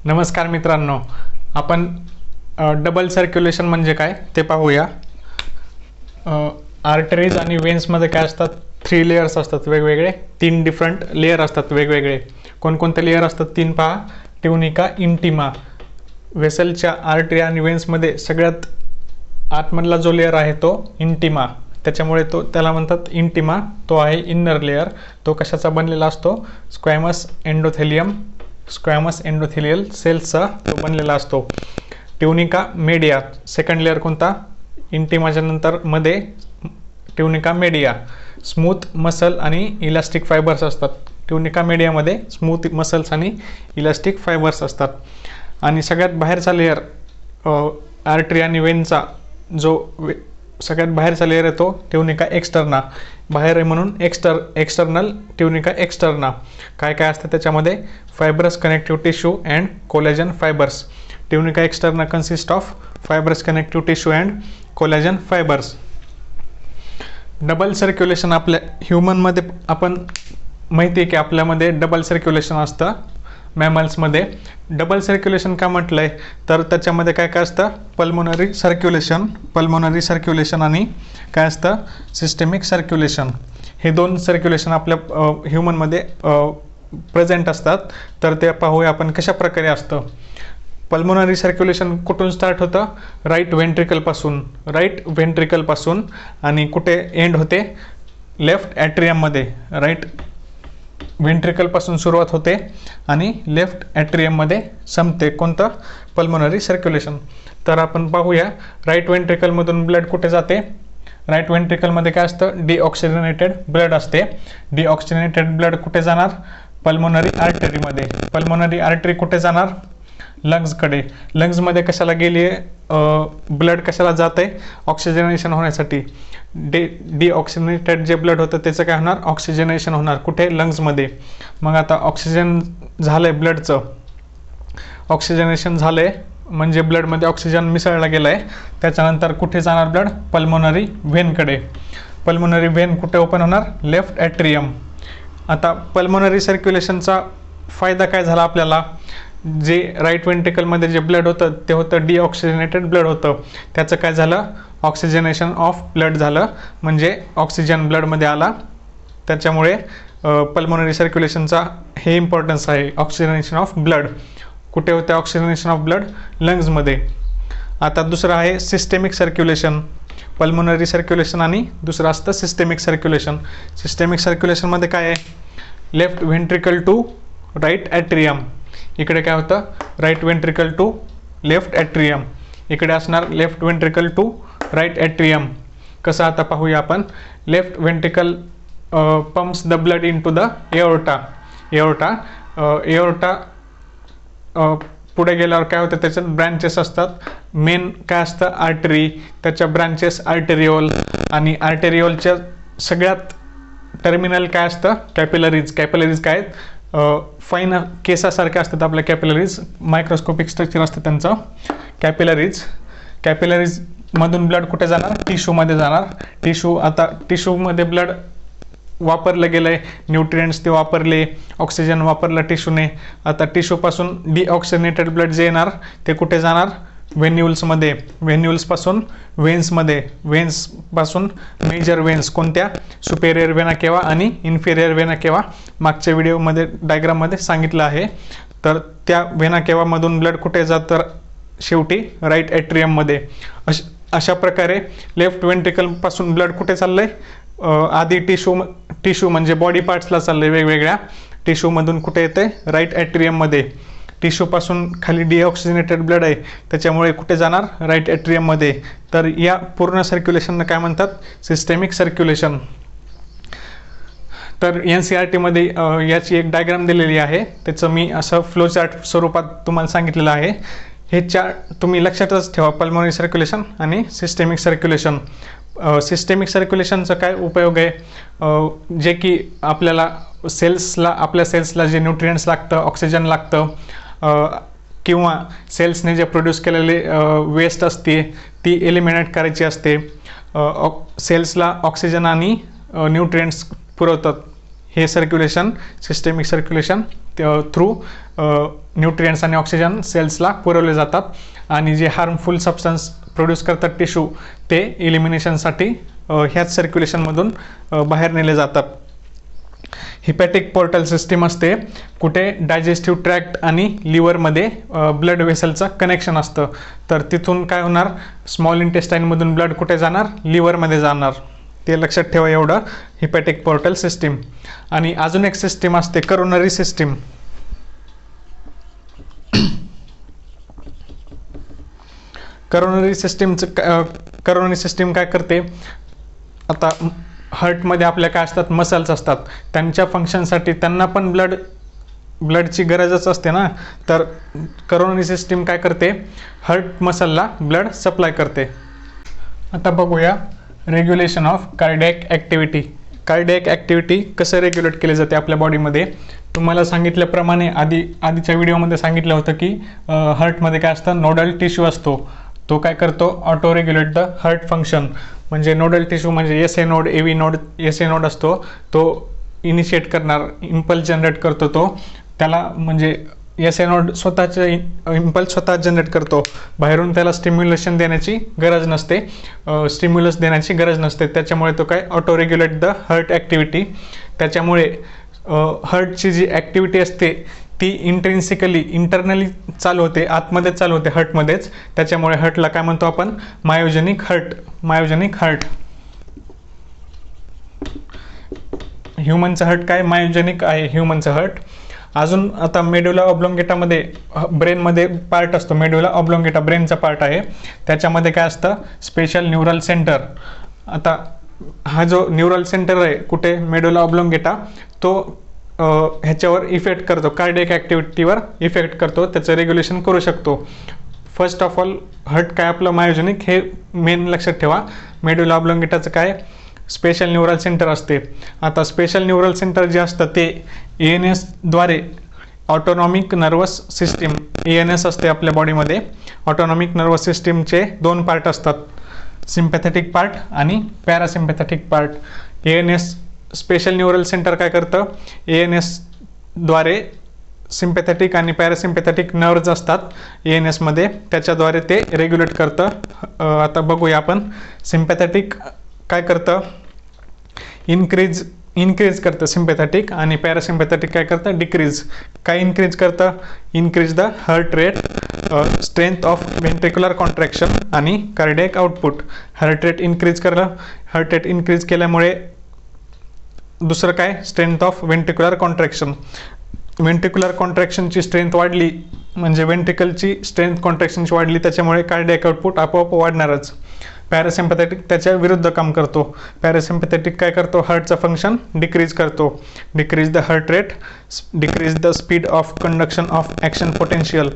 नमस्कार मित्रांनो, आपण डबल सर्क्युलेशन म्हणजे काय ते पाहूया. आर्टरीज आणि वेन्समध्ये काय असतात, 3 लेयर्स असतात वेगवेगळे, 3 डिफरंट लेयर असतात वेगवेगळे. कोणकोणते लेयर असतात 3 पहा. ट्युनिका इंटिमा, वेसलच्या आर्टरी आणि वेन्समध्ये सगळ्यात आतमधला जो लेयर आहे तो इंटिमा, त्याच्यामुळे त्याला म्हणतात इंटिमा. तो आहे इन्नर लेयर. तो कशाचा बनलेला असतो? स्क्वॅमस एंडोथेलियल सेल्सचा तो बनलेला असतो. ट्युनिका मेडिया, सेकंड लेयर कोणता? इंटिमाच्या नंतर मध्ये ट्युनिका मेडिया. स्मूथ मसल आणि इलास्टिक फायबर्स असतात. ट्युनिका मीडियामध्ये स्मूथ मसल्स आणि इलास्टिक फायबर्स असतात. आणि सगळ्यात बाहेरचा लेयर आर्टरी आणि वेनचा जो सगळ्यात बाहेरचा लेयर येतो ट्युनिका एक्स्टर्ना. बाहेर आहे म्हणून एक्स्टर्नल ट्युनिका एक्स्टर्ना. काय काय असतं त्याच्यामध्ये? Fibrous connective tissue and collagen fibres. Tunica externa consist of fibrous connective tissue and collagen fibres. Double circulation आपल्या ह्युमनमध्ये आपण माहिती आहे की आपल्यामध्ये डबल सर्क्युलेशन असतं. मॅमल्समध्ये डबल सर्क्युलेशन का म्हटलं आहे तर त्याच्यामध्ये काय काय असतं? पल्मोनरी सर्क्युलेशन आणि काय असतं? Systemic circulation. हे 2 सर्क्युलेशन आपल्या ह्युमनमध्ये प्रेझेंट असतात. तर ते पाहूया आपण कशा प्रकारे असतं. पल्मोनरी सर्क्युलेशन कुठून स्टार्ट होतं? राईट व्हेंट्रिकलपासून आणि कुठे एंड होते? लेफ्ट ॲट्रियममध्ये. राईट व्हेंट्रिकलपासून सुरुवात होते आणि लेफ्ट ॲट्रियममध्ये संपते. कोणतं? Pulmonary circulation. तर आपण पाहूया, राईट व्हेंट्रिकलमधून ब्लड कुठे जाते? राईट व्हेंट्रिकलमध्ये काय असतं? डिऑक्सिजनेटेड ब्लड असते. डिऑक्सिजनेटेड ब्लड कुठे जाणार? पल्मोनरी आर्टरीमध्ये. पल्मोनरी आर्टरी कुठे जाणार? लंग्सकडे. लंग्समध्ये कशाला गेली आहे? ब्लड कशाला जात आहे? ऑक्सिजनेशन होण्यासाठी. डिऑक्सिजनेटेड जे ब्लड होतं त्याचं काय होणार? ऑक्सिजनेशन होणार. कुठे? लंग्समध्ये. मग आता ऑक्सिजन झालं आहे, ब्लडचं ऑक्सिजनेशन झालं आहे म्हणजे ब्लडमध्ये ऑक्सिजन मिसळला गेला आहे. त्याच्यानंतर कुठे जाणार ब्लड? पल्मोनरी व्हेनकडे. पल्मोनरी व्हेन कुठे ओपन होणार? Left atrium. आता पल्मोनरी सर्क्युलेशनचा फायदा काय झाला आपल्याला? जे राईट व्हेंट्रिकलमध्ये जे ब्लड होतं ते होतं डिऑक्सिजनेटेड ब्लड होतं. त्याचं काय झालं? ऑक्सिजनेशन ऑफ ब्लड झालं, म्हणजे ऑक्सिजन ब्लडमध्ये आला. त्याच्यामुळे पल्मोनरी सर्क्युलेशनचा हे इम्पॉर्टन्स आहे. ऑक्सिजनेशन ऑफ ब्लड कुठे होते? ऑक्सिजनेशन ऑफ ब्लड लंग्समध्ये. आता दुसरं आहे सिस्टेमिक सर्क्युलेशन. पल्मोनरी सर्क्युलेशन आणि दुसरं असतं सिस्टेमिक सर्क्युलेशन. सिस्टेमिक सर्क्युलेशनमध्ये काय आहे? Left ventricle to right atrium. इकडे काय होतं? Right ventricle to left atrium. इकडे असणार left ventricle to right atrium. कसं आता पाहूया आपण. Left ventricle pumps the blood into the aorta. Aorta पुढे गेल्यावर काय होतं? त्याच्यात ब्रँचेस असतात. मेन काय असतं? आर्टरी. त्याच्या ब्रँचेस आर्टेरिओल. आणि आर्टेरिओलच्या सगळ्यात टर्मिनल काय असतं? कॅपिलरीज. कॅपिलरीज काय आहेत? फाईन केसासारख्या असतात आपल्या कॅपिलरीज. मायक्रोस्कोपिक स्ट्रक्चर असतं त्यांचं. कॅपिलरीजमधून ब्लड कुठे जाणार? टिश्यूमध्ये जाणार. आता टिश्यूमध्ये ब्लड वापरलं गेलं आहे, न्यूट्रिएंट्स ते वापरले, ऑक्सिजन वापरलं टिश्यूने. आता टिश्यूपासून डिऑक्सिजनेटेड ब्लड जे येणार ते कुठे जाणार? व्हेन्युल्समध्ये. व्हेन्युल्सपासून वेन्समध्ये. वेन्सपासून मेजर वेन्स कोणत्या? सुपेरियर वेना केवा आणि इन्फेरियर वेना केवा. मागच्या व्हिडिओमध्ये डायग्राममध्ये सांगितलं आहे. तर त्या वेना केवामधून ब्लड कुठे जातं? शेवटी राईट ॲट्रियममध्ये. अशा प्रकारे लेफ्ट व्हेंट्रिकलपासून ब्लड कुठे चाललं आहे? आधी टिश्यू म्हणजे बॉडी पार्ट्सला चाललं आहे. वेगवेगळ्या टिश्यूमधून कुठे येते? राईट ॲट्रियममध्ये. टिश्यूपासून खाली डिऑक्सिजनेटेड ब्लड आहे त्याच्यामुळे कुठे जाणार? राईट ॲट्रियममध्ये. तर या पूर्ण सर्क्युलेशनला काय म्हणतात? Systemic circulation. तर NCERTमध्ये याची एक डायग्राम दिलेली आहे. त्याचं मी असं फ्लोचार्ट स्वरूपात तुम्हाला सांगितलेलं आहे. हे चार्ट तुम्ही लक्षातच ठेवा. पल्मोनरी सर्क्युलेशन आणि सिस्टेमिक सर्क्युलेशन. सिस्टेमिक सर्क्युलेशनचा काय उपयोग आहे? जे की आपल्या सेल्सला जे न्यूट्रिएंट्स लागतं, ऑक्सिजन लागतं, किंवा सेल्सने जे प्रोड्यूस केलेले वेस्ट असते ती एलिमिनेट करायची असते. सेल्सला ऑक्सिजन आणि न्यूट्रिएंट्स पुरवतात हे circulation systemic circulation through nutrients आणि ऑक्सिजन सेल्सला पुरवले जातात आणि जे हार्मफुल सबस्टन्स प्रोड्यूस करतात टिश्यू ते इलिमिनेशनसाठी ह्याच सर्क्युलेशनमधून बाहेर नेले जातात. हिपॅटिक पोर्टल सिस्टीम असते कुठे डायजेस्टिव्ह ट्रॅक्ट आणि लिव्हरमध्ये ब्लड वेसलचं कनेक्शन असतं. तर तिथून काय होणार, स्मॉल इंटेस्टाईनमधून ब्लड कुठे जाणार, लिव्हरमध्ये जाणार. ते लक्षात ठेवा एवढं हिपॅटिक पोर्टल सिस्टीम. आणि अजून एक सिस्टीम असते करोनरी सिस्टीम. करोनरी सिस्टीम काय करते, आता हार्टमध्ये आपल्या काय असतात, मसल्स असतात, त्यांच्या फंक्शनसाठी त्यांना पण ब्लडची गरजच असते ना. तर करोनरी सिस्टीम काय करते, हार्ट मसलला ब्लड सप्लाय करते. आता बघूया regulation of cardiac activity. Cardiac activity कसं रेग्युलेट केले जाते आपल्या बॉडीमध्ये. तुम्हाला सांगितल्याप्रमाणे आधीच्या व्हिडिओमध्ये सांगितलं होतं की हार्टमध्ये काय असतं, नोडल टिश्यू असतो. तो काय करतो, auto regulate the heart function. म्हणजे नोडल टिश्यू म्हणजे एस-ए नोड, ए-व्ही नोड, एस-ए नोड असतो. तो इनिशिएट करणार, इम्पल्स जनरेट करतो. तो त्याला म्हणजे एस-ए नोड स्वतःचे इम्पल्स स्वतः जनरेट करतो. बाहेरून त्याला स्टिम्युलस देण्याची गरज नसते. त्याच्यामुळे तो काय auto regulate the heart activity. त्याच्यामुळे हार्टची जी ॲक्टिव्हिटी असते ती इंटरनली चालू होते, आतमध्ये चालू होते हार्टमध्येच. त्याच्यामुळे हार्टला काय म्हणतो आपण, मायोजेनिक हार्ट. ह्युमनचं हार्ट काय मायोजेनिक आहे ह्युमनचं हार्ट. अजून आता मेड्युला ऑब्लोंगेटामध्ये ब्रेनमध्ये पार्ट असतो, मेड्युला ऑब्लोंगेटा ब्रेनचा पार्ट आहे. त्याच्यामध्ये काय असतं, स्पेशल न्यूरल सेंटर. आता हा जो न्यूरल सेंटर आहे कुठे, मेड्युला ऑब्लोंगेटा, तो ह्याच्यावर इफेक्ट करतो, कार्डियक ॲक्टिव्हिटीवर इफेक्ट करतो, त्याचं रेग्युलेशन करू शकतो. फर्स्ट ऑफ ऑल हार्ट काय आपलं मायोजेनिक, हे मेन लक्षात ठेवा. मेड्युला ऑब्लोंगेटाचं काय, स्पेशल न्यूरल सेंटर असते. आता स्पेशल न्यूरल सेंटर जे असतं ते ANSद्वारे ऑटोनॉमिक नर्वस सिस्टीम, ANS असते आपल्या बॉडीमध्ये. ऑटोनॉमिक नर्वस सिस्टीमचे 2 पार्ट असतात, सिम्पॅथेटिक पार्ट आणि parasympathetic part. ANS special neural centre काय करतं, ANSद्वारे सिम्पॅथेटिक आणि पॅरासिम्पॅथेटिक नर्व्ज असतात ANSमध्ये, त्याच्याद्वारे ते रेग्युलेट करतं. आता बघूया आपण. सिम्पॅथेटिक काय करतं, इन्क्रीज करतं सिम्पॅथेटिक, आणि पॅरासिम्पॅथेटिक काय करतं, डिक्रीज. काय इन्क्रीज करतं, increase the heart rate, strength of ventricular contraction आणि cardiac output. Heart rate increase केल्यामुळे दुसरं काय, strength of ventricular contraction. Ventricular कॉन्ट्रॅक्शनची स्ट्रेंथ वाढली म्हणजे व्हेंट्रिकलची स्ट्रेंथ कॉन्ट्रॅक्शनची वाढली, त्याच्यामुळे कार्डियक आउटपुट आपोआप वाढणारच. पॅरासिम्पॅथेटिक त्याच्या विरुद्ध काम करतो. पॅरासिम्पॅथेटिक काय करतो, हार्टचं फंक्शन डिक्रीज करतो. Decrease the heart rate, decrease the speed of conduction of action potential.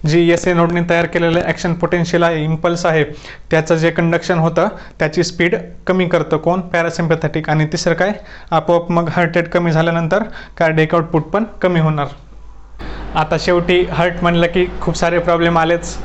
जी एस-ए नोडने तयार केलेलं ॲक्शन पोटेन्शियल आहे, इम्पल्स आहे, त्याचं जे कंडक्शन होतं त्याची स्पीड कमी करतं कोण, पॅरासिम्पॅथेटिक. आणि तिसरं काय, आपोआप मग हार्ट रेट कमी झाल्यानंतर कार्डियक आउटपुट पण कमी होणार. आता शेवटी हार्ट म्हणलं की खूप सारे प्रॉब्लेम आलेच.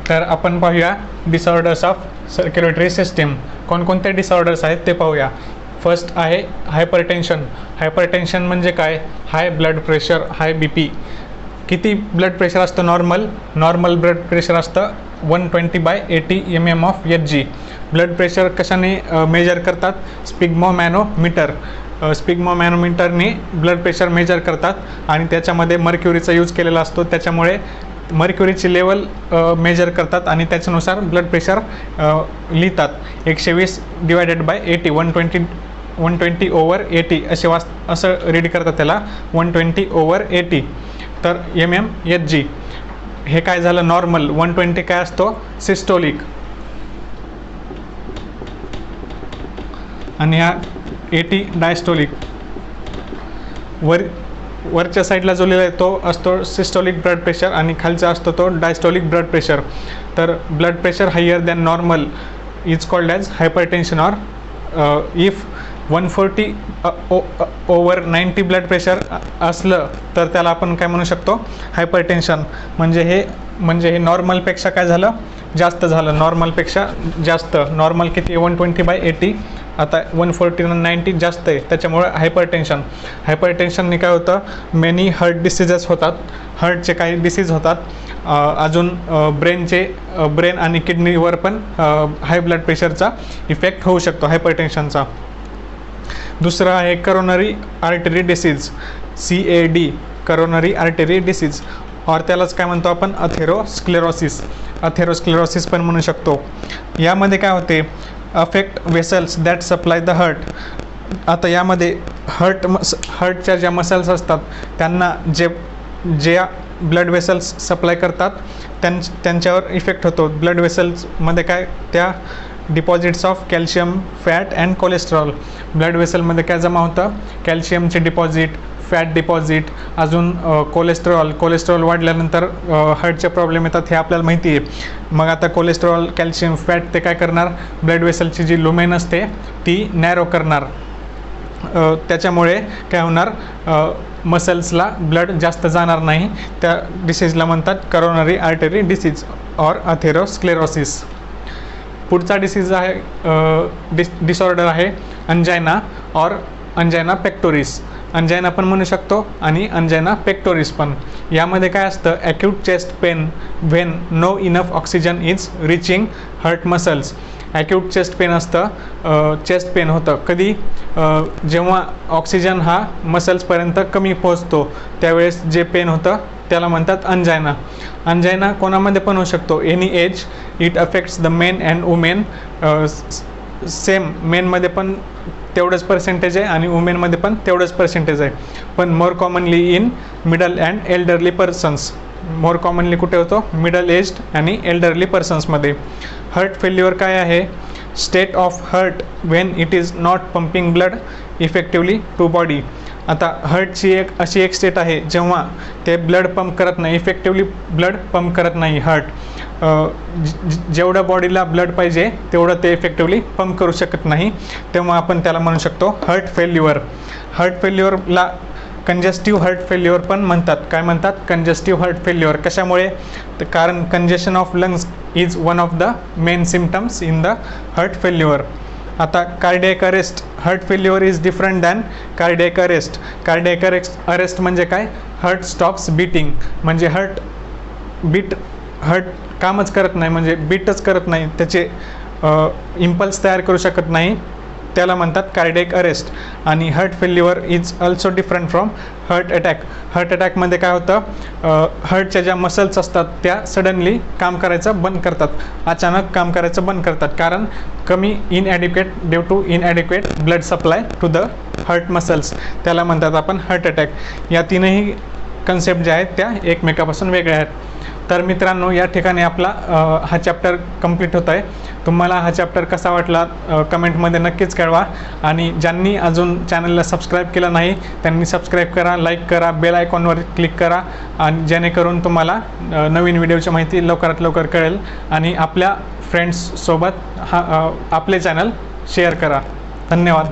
तर आपण पाहूया डिसऑर्डर्स ऑफ सर्क्युलेटरी सिस्टीम. कोणकोणते डिसऑर्डर्स आहेत ते पाहूया. फर्स्ट आहे हायपरटेन्शन. हायपरटेन्शन म्हणजे काय, हाय ब्लड प्रेशर, हाय BP. किती ब्लड प्रेशर असतं, नॉर्मल ब्लड प्रेशर असतं 120/80 mm/Hg. ब्लड प्रेशर कशाने मेजर करतात, स्पिग्मोमॅनोमीटर. स्पिग्मोमॅनोमीटरने ब्लड प्रेशर मेजर करतात आणि त्याच्यामध्ये मर्क्युरीचा यूज केलेला असतो. त्याच्यामुळे मर्क्युरीची लेवल मेजर करतात आणि त्याच्यानुसार ब्लड प्रेशर लिहितात. 120/80, 120/80 असं रीड करतात त्याला, 120/80. तर mmHg. हे काय झालं नॉर्मल. 120 काय असतो, सिस्टोलिक. आणि हा 80 डायस्टोलिक. वरच्या साईडला जो लिहिला आहे तो असतो सिस्टोलिक ब्लड प्रेशर आणि खालचा असतो तो डायस्टोलिक ब्लड प्रेशर. तर blood pressure higher than normal is called as hypertension. Or if 140/90 blood pressure असलं तर त्याला आपण काय म्हणू शकतो, हायपरटेन्शन. म्हणजे हे नॉर्मलपेक्षा काय झालं, जास्त झालं. नॉर्मलपेक्षा जास्त. नॉर्मल किती, 120/80. आता 140/90 जास्त आहे, त्याच्यामुळे हायपरटेन्शनने काय होतं, मेनी हार्ट डिसीजेस होतात, हार्टचे काही डिसीज होतात. अजून ब्रेन आणि किडनीवर पण हाय ब्लड प्रेशरचा इफेक्ट होऊ शकतो हायपरटेन्शनचा. दुसरं आहे coronary artery disease, CAD, coronary artery disease, और त्यालाच काय म्हणतो आपण अथेरोस्क्लेरोसिस पण म्हणू शकतो. यामध्ये काय होते, affect vessels that supply the heart. आता यामध्ये हार्टच्या ज्या मसल्स असतात त्यांना जे ब्लड वेसल्स सप्लाय करतात त्यांच्यावर इफेक्ट होतो. ब्लड वेसल्समध्ये काय, त्या deposits of calcium, fat and cholesterol. Blood वेसलमध्ये काय जमा होतं, कॅल्शियमचे डिपॉझिट, फॅट डिपॉझिट, अजून कोलेस्ट्रॉल वाढल्यानंतर हार्टचे प्रॉब्लेम येतात, हे आपल्याला माहिती आहे. मग आता कोलेस्ट्रॉल, कॅल्शियम, फॅट ते काय करणार, ब्लड वेसलची जी लुमेन असते ती नॅरो करणार. त्याच्यामुळे काय होणार, मसल्सला ब्लड जास्त जाणार नाही. त्या डिसीजला म्हणतात करोनरी आर्टरी डिसीज और अथेरोस्क्लेरोसिस. पुढचा डिसीज आहे, डिसऑर्डर आहे अंजायना और अंजायना पेक्टोरिस. अंजायना पण म्हणू शकतो आणि अंजायना पेक्टोरिस पण. यामध्ये काय असतं, acute chest pain when no enough oxygen is reaching heart muscles. Acute chest pain असतं, चेस्ट पेन होतं कधी, जेव्हा ऑक्सिजन हा मसल्सपर्यंत कमी पोहोचतो त्यावेळेस जे पेन होतं त्याला म्हणतात अंजायना. अंजायना कोणामध्ये पण होऊ शकतो, any age. It affects the men and women. Same मेनमध्ये पण तेवढंच पर्सेंटेज आहे आणि वुमेनमध्ये पण तेवढंच पर्सेंटेज आहे, पण more commonly in middle and elderly persons. More commonly कुठे होतो, मिडल एज्ड आणि एल्डरली पर्सन्समध्ये. हार्ट फेल्युअर काय आहे, state of heart when it is not pumping blood effectively to body. आता हार्टची अशी एक स्टेट आहे जेव्हा ते ब्लड पंप करत नाही, इफेक्टिवली ब्लड पंप करत नाही हार्ट. जेवढं बॉडीला ब्लड पाहिजे तेवढं ते इफेक्टिवली पंप करू शकत नाही, तेव्हा आपण त्याला म्हणू शकतो हार्ट फेल्युअर. हार्ट फेल्युअरला कंजेस्टिव्ह हार्ट फेल्युअर पण म्हणतात. काय म्हणतात, कंजेस्टिव्ह हार्ट फेल्युअर. कशामुळे, तर कारण congestion of lungs is one of the main symptoms in the heart failure. आता cardiac arrest. Heart failure is different than cardiac arrest. Cardiac arrest म्हणजे काय, हार्ट स्टॉप्स बीटिंग, म्हणजे हार्ट कामच करत नाही, म्हणजे बीटच करत नाही, त्याचे इम्पल्स तयार करू शकत नाही, त्याला म्हणतात कार्डियक अरेस्ट. आणि heart failure is also different from heart attack. Heart अटॅकमध्ये काय होतं, हार्टच्या ज्या मसल्स असतात त्या सडनली काम करायचं बंद करतात, अचानक काम करायचं बंद करतात, कारण due to inadequate blood supply to the heart muscles, त्याला म्हणतात आपण हार्ट अटॅक. या तीनही कन्सेप्ट ज्या आहेत त्या एकमेकापासून वेगळ्या आहेत. तर मित्रांनो, या ठिकाणी आपला हा चॅप्टर कंप्लीट होत आहे. तुम्हाला हा चॅप्टर कसा वाटला कमेंटमध्ये नक्कीच कळवा. आणि ज्यांनी अजून चॅनलला सबस्क्राईब केलं नाही त्यांनी सबस्क्राईब करा, लाईक करा, बेल आयकॉनवर क्लिक करा, आणि जेणेकरून तुम्हाला नवीन व्हिडिओची माहिती लवकरात लवकर कळेल. आणि आपल्या फ्रेंड्ससोबत आपले चॅनल शेअर करा. धन्यवाद.